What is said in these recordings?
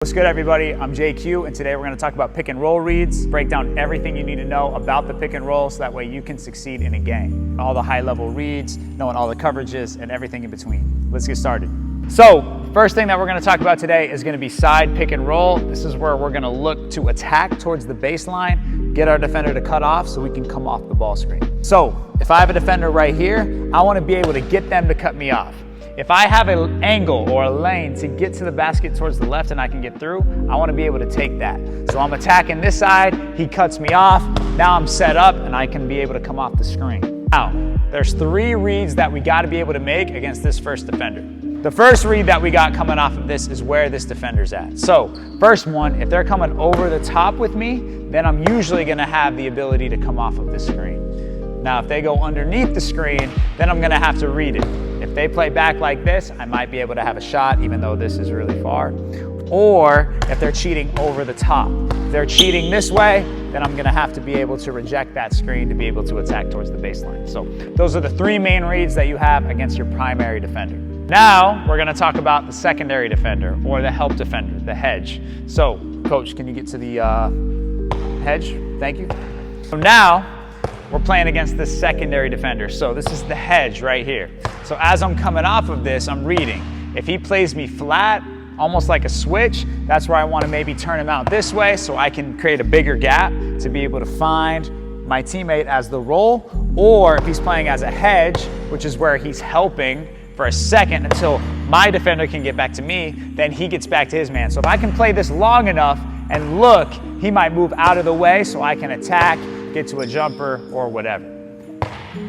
What's good, everybody? I'm JQ, and today we're going to talk about pick and roll reads, break down everything you need to know about the pick and roll so that way you can succeed in a game. All the high level reads, knowing all the coverages, and everything in between. Let's get started. So, first thing that we're going to talk about today is going to be side pick and roll. This is where we're going to look to attack towards the baseline, get our defender to cut off so we can come off the ball screen. So, if I have a defender right here, I want to be able to get them to cut me off. If I have an angle or a lane to get to the basket towards the left and I can get through, I want to be able to take that. So I'm attacking this side, he cuts me off, now I'm set up and I can be able to come off the screen. Now, there's 3 reads that we got to be able to make against this first defender. The first read that we got coming off of this is where this defender's at. So, first one, if they're coming over the top with me, then I'm usually going to have the ability to come off of the screen. Now, if they go underneath the screen, then I'm going to have to read it. If they play back like this, I might be able to have a shot, even though this is really far. Or if they're cheating over the top. If they're cheating this way, then I'm gonna have to be able to reject that screen to be able to attack towards the baseline. So those are the 3 main reads that you have against your primary defender. Now, we're gonna talk about the secondary defender, or the help defender, the hedge. So, Coach, can you get to the hedge? Thank you. So now, we're playing against the secondary defender. So this is the hedge right here. So as I'm coming off of this, I'm reading. If he plays me flat, almost like a switch, that's where I want to maybe turn him out this way so I can create a bigger gap to be able to find my teammate as the roll. Or if he's playing as a hedge, which is where he's helping for a second until my defender can get back to me, then he gets back to his man. So if I can play this long enough and look, he might move out of the way so I can attack, get to a jumper, or whatever.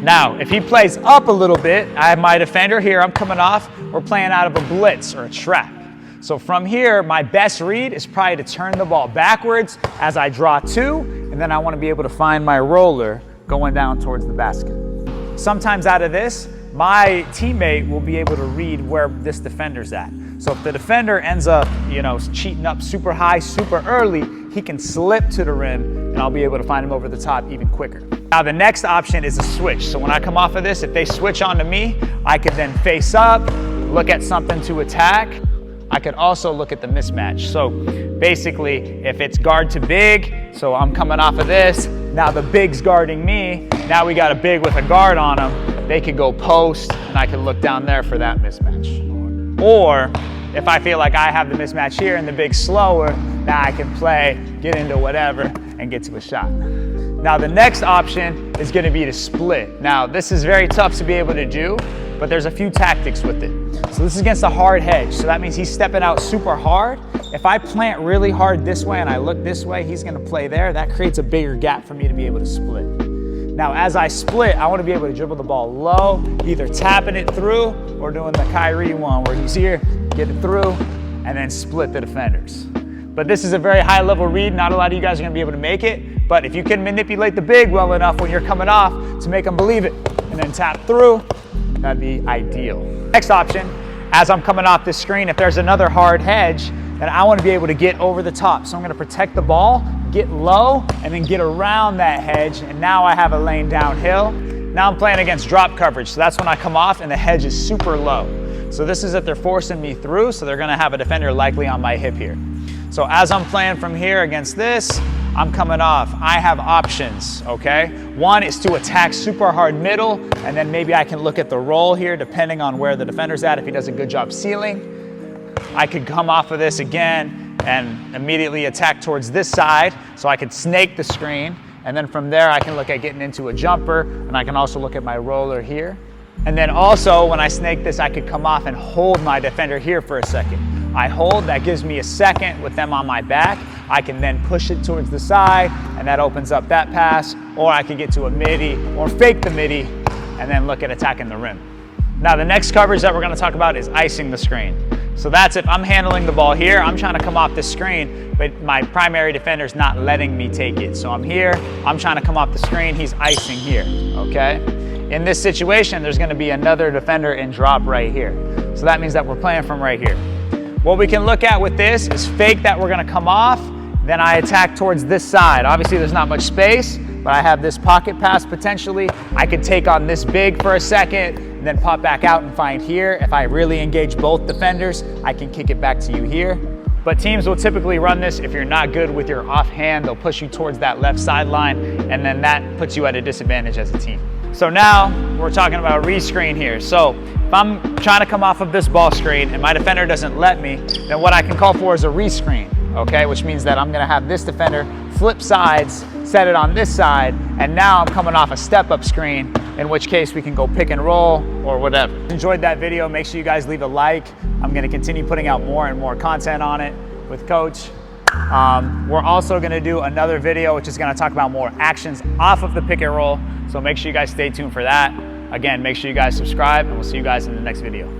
Now, if he plays up a little bit, I have my defender here, I'm coming off, we're playing out of a blitz or a trap. So from here, my best read is probably to turn the ball backwards as I draw 2, and then I want to be able to find my roller going down towards the basket. Sometimes out of this, my teammate will be able to read where this defender's at. So if the defender ends up, cheating up super high, super early, he can slip to the rim and I'll be able to find him over the top even quicker. Now the next option is a switch. So when I come off of this, if they switch onto me, I could then face up, look at something to attack. I could also look at the mismatch. So basically, if it's guard to big, so I'm coming off of this, now the big's guarding me, now we got a big with a guard on him, they could go post and I can look down there for that mismatch. Or if I feel like I have the mismatch here and the big's slower, now I can play, get into whatever, and get to a shot. Now the next option is gonna be to split. Now this is very tough to be able to do, but there's a few tactics with it. So this is against a hard hedge, so that means he's stepping out super hard. If I plant really hard this way and I look this way, he's gonna play there. That creates a bigger gap for me to be able to split. Now as I split, I wanna be able to dribble the ball low, either tapping it through or doing the Kyrie one where he's here, get it through, and then split the defenders. But this is a very high level read. Not a lot of you guys are gonna be able to make it, but if you can manipulate the big well enough when you're coming off to make them believe it and then tap through, that'd be ideal. Next option, as I'm coming off this screen, if there's another hard hedge, then I wanna be able to get over the top. So I'm gonna protect the ball, get low, and then get around that hedge, and now I have a lane downhill. Now I'm playing against drop coverage, so that's when I come off and the hedge is super low. So this is if they're forcing me through, so they're gonna have a defender likely on my hip here. So as I'm playing from here against this, I'm coming off. I have options, okay? One is to attack super hard middle, and then maybe I can look at the roll here depending on where the defender's at. If he does a good job sealing, I could come off of this again and immediately attack towards this side, so I could snake the screen, and then from there I can look at getting into a jumper, and I can also look at my roller here. And then also when I snake this, I could come off and hold my defender here for a second. I hold, that gives me a second with them on my back. I can then push it towards the side, and that opens up that pass, or I can get to a midi, or fake the midi, and then look at attacking the rim. Now the next coverage that we're gonna talk about is icing the screen. So that's if I'm handling the ball here, I'm trying to come off the screen, but my primary defender's not letting me take it. So I'm here, I'm trying to come off the screen, he's icing here, okay? In this situation, there's gonna be another defender in drop right here. So that means that we're playing from right here. What we can look at with this is fake that we're gonna come off, then I attack towards this side. Obviously there's not much space, but I have this pocket pass potentially. I could take on this big for a second, and then pop back out and find here. If I really engage both defenders, I can kick it back to you here. But teams will typically run this if you're not good with your offhand. They'll push you towards that left sideline, and then that puts you at a disadvantage as a team. So now we're talking about re-screen here. So if I'm trying to come off of this ball screen and my defender doesn't let me, then what I can call for is a re-screen, okay? Which means that I'm gonna have this defender flip sides, set it on this side, and now I'm coming off a step-up screen, in which case we can go pick and roll or whatever. Enjoyed that video, make sure you guys leave a like. I'm gonna continue putting out more and more content on it with Coach. We're also gonna do another video which is gonna talk about more actions off of the pick and roll, so make sure you guys stay tuned for that. Again, make sure you guys subscribe, and we'll see you guys in the next video.